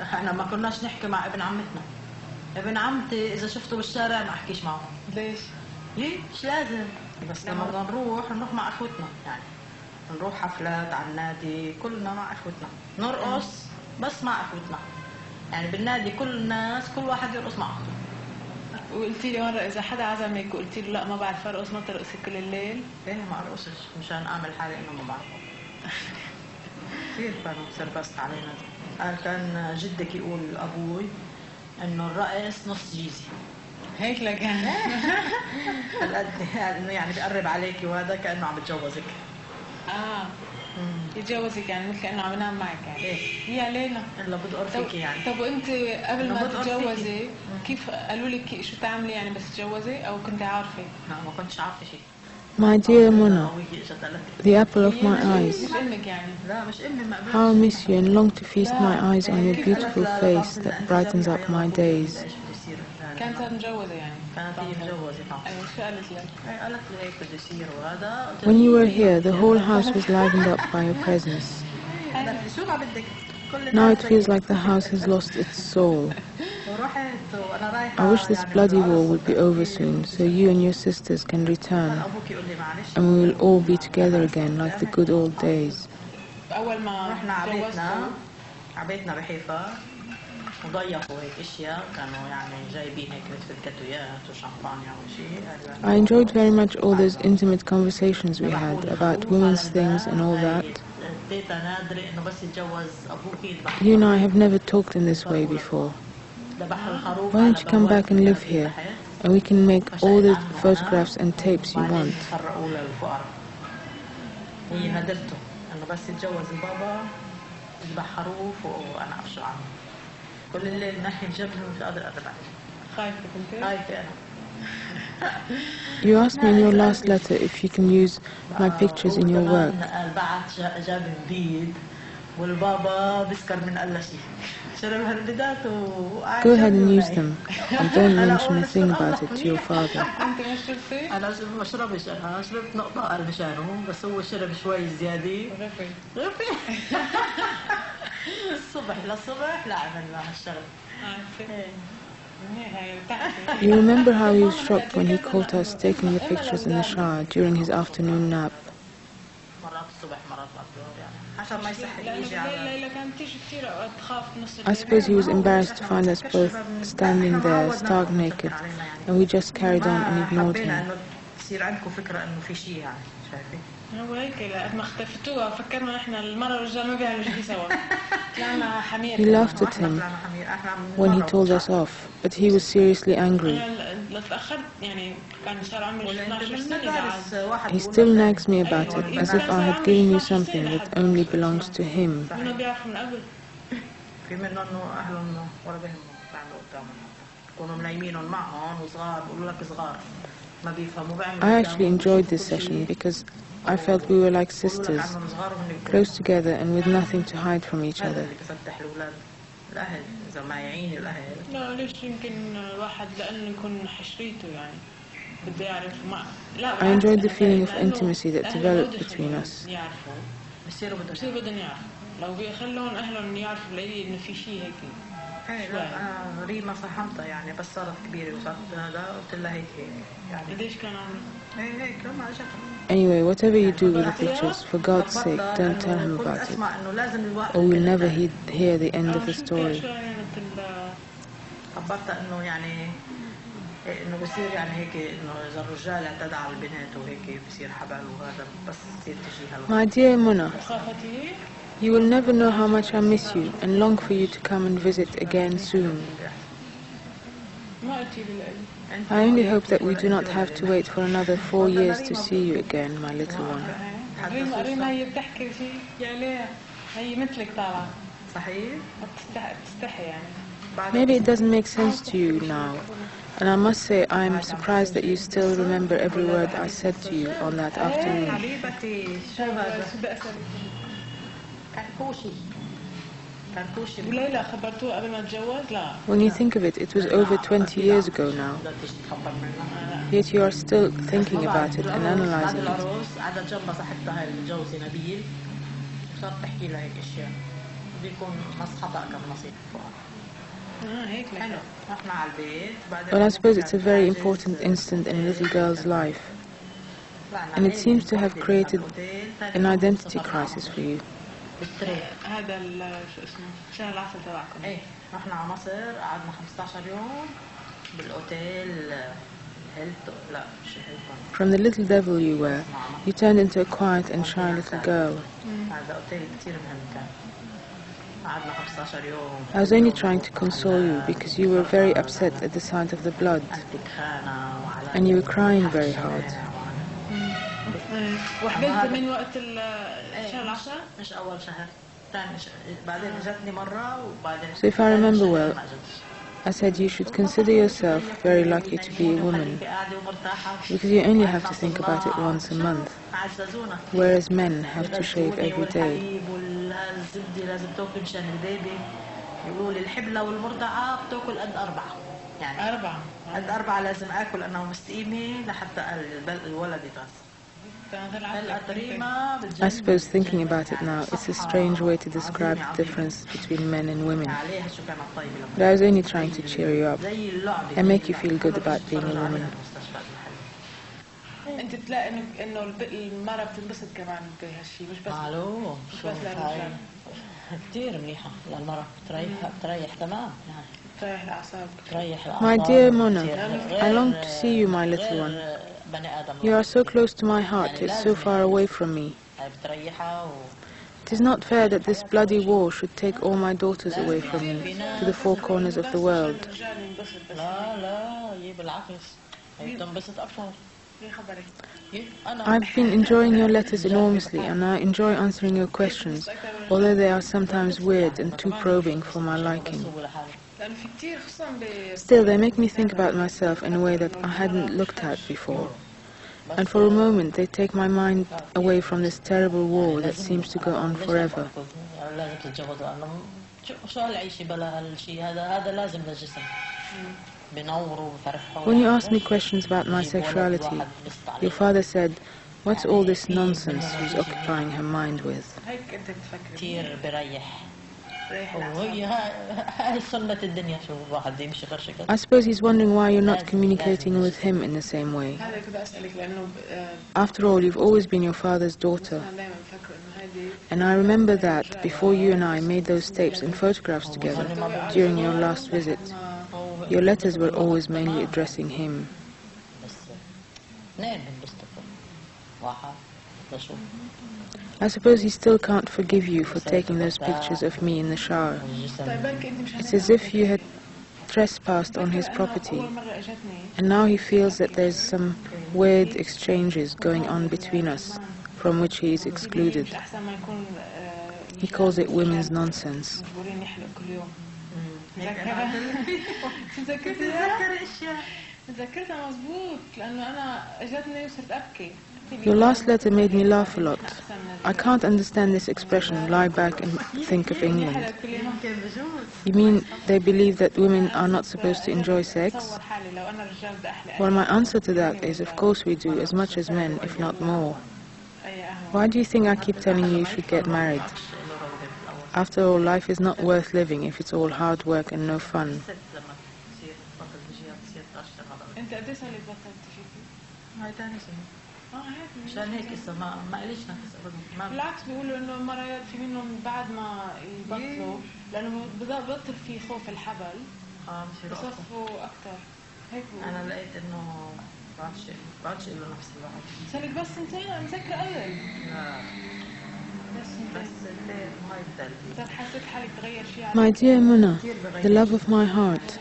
احنا ما كناش نحكي مع ابن عمتنا. ابن عمتي اذا شفته بالشارع ما احكيش معه. ليش؟ مش لازم، بس لما بدنا نروح مع اخوتنا، يعني نروح حفلات على النادي كلنا مع اخوتنا، نرقص بس مع اخوتنا، يعني بالنادي كل الناس كل واحد يرقص مع اخته. وقلتي لي مرة إذا حدا عزمك وقلتي له لا ما بعرف أرقص ما ترقصي كل الليل؟ ايه ما ارقصش مشان اعمل حالي انه ما بعرف. كثير كانوا سربست علينا. قال كان جدك يقول ابوي انه الرقص نص جيزي. هيك لكان. هالقد يعني بيقرب عليكي وهذا كانه عم بتجوزك. يتجوزك يعني مثل كأنه عم ينام معك يعني. ايه يا ليلى الا بدي اقرفك يعني. طب وانت قبل ما تتجوزي كيف قالوا لك شو تعملي يعني بس تتجوزي او كنت عارفه؟ لا ما كنتش عارفه شيء. My dear Mona, the apple of my eyes, how I miss you and long to feast my eyes on your beautiful face that brightens up my days. كانت متجوزة يعني؟ كانت هي متجوزة طبعا. شو قالت لك؟ قالت لي هيك بده يصير وهذا. When you were here, the whole house was livened up by your presence. شو ما بدك؟ Now it feels like the house has lost its soul. I wish this bloody war would be over soon, so you and your sisters can return, and we will all be together again like the good old days. أول ما رحنا عبيتنا بحيفا وضيفوا هيك اشياء كانوا يعني جايبين هيك مثل كاتويات وشامبانيا وشيء. I enjoyed very much all those intimate conversations we had about women's things and all that. You and I have never talked in this way before. Why don't you come back and live here, and we can make all the photographs and tapes you want. هي هدرته انه بس يتجوز البابا يذبح خروف وانا ابشر عنه. كل الليل ناحية الجبل ومش قادر أقرب عليه. خايفة كنت؟ خايفة أنا. You asked me in your last letter if you can use my pictures in your work. بعت جاب جديد والبابا بسكر من أقل شيء. شرب هالبدات Go ahead and use them, and don't mention a thing about it to your father. أنت ما شربتي؟ أنا ما شربش، أنا شربت نقطة أقل مشانه، بس هو شرب شوي زيادة. غفي. الصبح للصبح لا عملنا هالشغل. You remember how he was shocked when he caught us taking the pictures in the shower during his afternoon nap. I suppose he was embarrassed to find us both standing there stark naked, and we just carried on and ignored him. هو هيك لقد ما اختفتوها فكرنا احنا المرة والرجال ما بيعملوا شيء سوا. طلعنا حمير. We laughed at him when he told us off, but he was seriously angry. تأخرت يعني كان صار عمري 12 سنة. He still nags me about it, as if I had given you something that only belongs to him. منو بيعرفوا من قبل؟ في منهم انه اهلهم ولا بهمهم بيعملوا قدامهم. يكونوا منايمينهم معهم وصغار بيقولوا لك صغار ما بيفهموا بيعملوا. I actually enjoyed this session because I felt we were like sisters, close together and with nothing to hide from each other. لا ليش يمكن الواحد لأنه يكون حشريته يعني بده يعرف ما لا. I enjoyed the feeling of intimacy that developed between us. يعرفوا بصيروا بدهم يعرفوا لو بيخلون أهلهم يعرفوا بلاقي إنه في شيء هيك. أنا ريما فهمتها يعني بس صارت كبيرة وصارت هذا قلت لها هيك يعني. قديش كان عمرك؟ هيك لما أجت. Anyway, whatever you do with the pictures, for God's sake, don't tell him about it, or we'll never hear the end of the story. خبرتها إنه يعني إنه بصير يعني هيك إنه إذا الرجال اعتدى على البنات وهيك بصير حبل وهذا بس تصير تجيها. My dear Mona, you will never know how much I miss you and long for you to come and visit again soon. I only hope that we do not have to wait for another 4 years to see you again, my little one. ريما هي بتحكي شيء يعني هي مثلك طالعة. صحيح؟ بتستحي يعني. Maybe it doesn't make sense to you now, and I must say I am surprised that you still remember every word I said to you on that afternoon. When you think of it, it was over 20 years ago now. Yet you are still thinking about it and analyzing it. بيكون نص حطأ كم نصيب هيك حلو. رحنا على البيت. Well, I suppose it's a very important instant in a little girl's life, and it seems to have created an identity crisis for you. هذا شو اسمه شهر العسل تبعكم. ايه رحنا على مصر قعدنا 15 يوم بالاوتيل هيلتون. لا مش هيلتون. From the little devil you were, you turned into a quiet and shy little girl. هذا اوتيل كثير مهم كان. قعدنا 15 يوم. I was only trying to console you because you were very upset at the sight of the blood, and you were crying very hard. وحبلت من وقت شهر العسل؟ مش أول شهر، ثاني شهر، بعدين جتني مرة وبعدين. So if I remember well, I said you should consider yourself very lucky to be a woman, because you only have to think about it once a month, whereas men have to shave every day. يقولوا لي الحبلة والمرضعة بتاكل قد 4 يعني 4 قد 4 لازم آكل لأنه مستقيمة لحتى الولد يتغذى. I suppose thinking about it now, it's a strange way to describe the difference between men and women. But I was only trying to cheer you up and make you feel good about being a woman. انت بتلاقي انه المرأة بتنبسط كمان بهالشيء مش بس للرجال. كثير منيحة للمرأة بتريح تمام يعني. بتريح الأعصاب. My dear Mona, I long to see you, my little one. You are so close to my heart, yet so far away from me. It is not fair that this bloody war should take all my daughters away from me, to the four corners of the world. I've been enjoying your letters enormously, and I enjoy answering your questions, although they are sometimes weird and too probing for my liking. Still, they make me think about myself in a way that I hadn't looked at before. And for a moment, they take my mind away from this terrible war that seems to go on forever. When you asked me questions about my sexuality, your father said, "What's all this nonsense she's occupying her mind with?" I suppose he's wondering why you're not communicating with him in the same way. After all, you've always been your father's daughter. And I remember that before you and I made those tapes and photographs together during your last visit, your letters were always mainly addressing him. I suppose he still can't forgive you for taking those pictures of me in the shower. It's as if you had trespassed on his property, and now he feels that there's some weird exchanges going on between us, from which he is excluded. He calls it women's nonsense. Your last letter made me laugh a lot. I can't understand this expression, lie back and think of England. You mean they believe that women are not supposed to enjoy sex? Well, my answer to that is, of course we do, as much as men, if not more. Why do you think I keep telling you you should get married? After all, life is not worth living if it's all hard work and no fun. مشان هيك هسه ما قاليش نفس ابدا. بالعكس بيقولوا انه المرأة في منهم بعد ما يبطلوا لانه ببطل في خوف الحبل بصفوا اكثر هيك. انا لقيت انه بعدش له نفس الواحد. سالك بس انت مسكر قلل. لا بس الليل ما يبدل. حسيت حالك تغير شيء. My dear Mona, the love of my heart.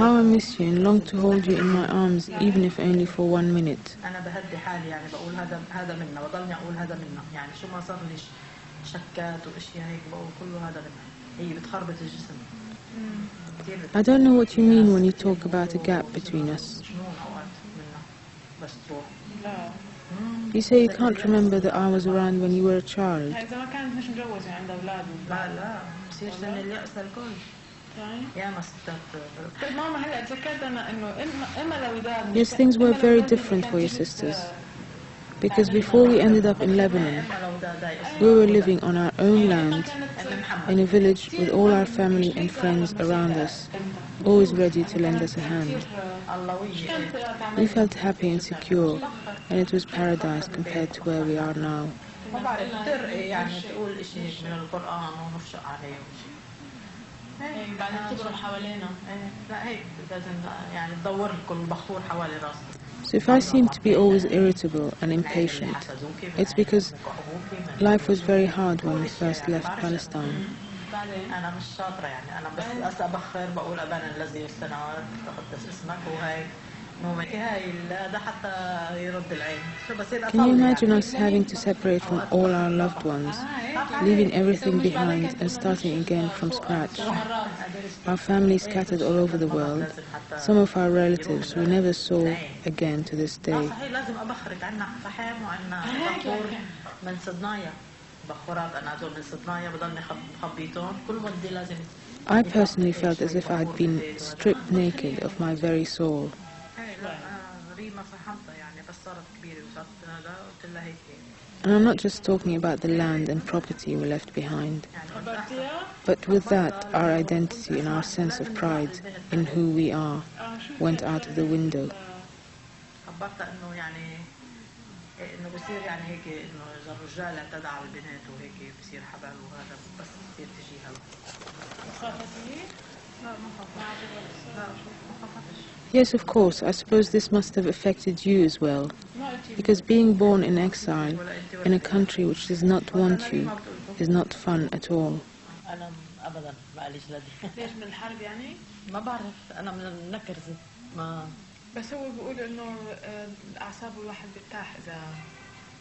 How I miss you and long to hold you in my arms, even if only for 1 minute. أنا بهدي حالي يعني بقول هذا منا وضلني أقول هذا منا يعني شو ما صار لي شكات وأشياء هيك بقول كله هذا منا. هي بتخربط الجسم. I don't know what you mean when you talk about a gap between us. You say you can't remember that I was around when you were a child. Yes, things were very different for your sisters. Because before we ended up in Lebanon, we were living on our own land in a village with all our family and friends around us, always ready to lend us a hand. We felt happy and secure, and it was paradise compared to where we are now. So if I seem to be always irritable and impatient, it's because life was very hard when we first left Palestine. Can you imagine us having to separate from all our loved ones, leaving everything behind and starting again from scratch? Our family scattered all over the world, some of our relatives we never saw again to this day. I personally felt as if I had been stripped naked of my very soul. And I'm not just talking about the land and property we left behind, but with that, our identity and our sense of pride in who we are went out of the window. Yes, of course. I suppose this must have affected you as well, because being born in exile in a country which does not want you is not fun at all. بس هو بيقول انه اعصاب الواحد بترتاح اذا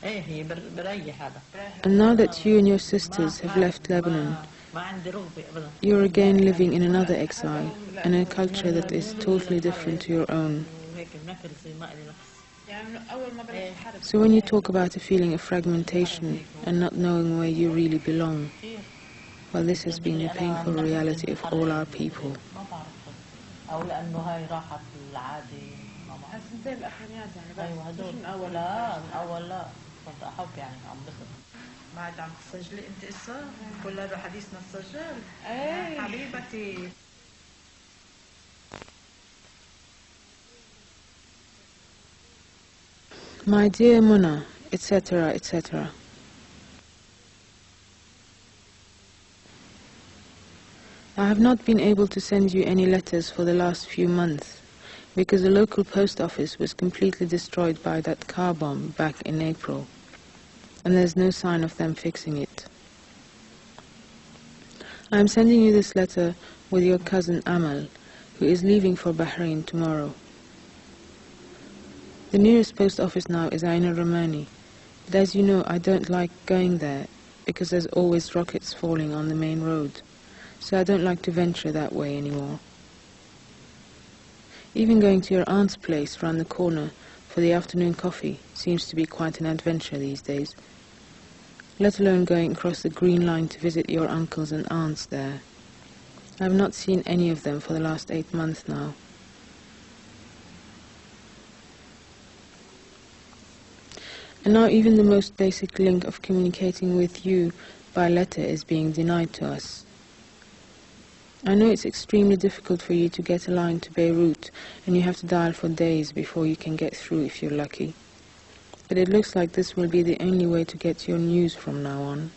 And now that you and your sisters have left Lebanon, you're again living in another exile, in a culture that is totally different to your own. So when you talk about a feeling of fragmentation and not knowing where you really belong, well, this has been the painful reality of all our people. بعد عم تسجلي انت اسا كل هذا حديثنا تسجل حبيبتي. My dear Muna, etc., etc. I have not been able to send you any letters for the last few months because the local post office was completely destroyed by that car bomb back in April, and there's no sign of them fixing it. I am sending you this letter with your cousin Amal, who is leaving for Bahrain tomorrow. The nearest post office now is Aina Romani, but as you know, I don't like going there because there's always rockets falling on the main road, so I don't like to venture that way anymore. Even going to your aunt's place round the corner for the afternoon coffee seems to be quite an adventure these days, let alone going across the Green Line to visit your uncles and aunts there. I have not seen any of them for the last 8 months now. And now even the most basic link of communicating with you by letter is being denied to us. I know it's extremely difficult for you to get a line to Beirut, and you have to dial for days before you can get through if you're lucky. But it looks like this will be the only way to get your news from now on.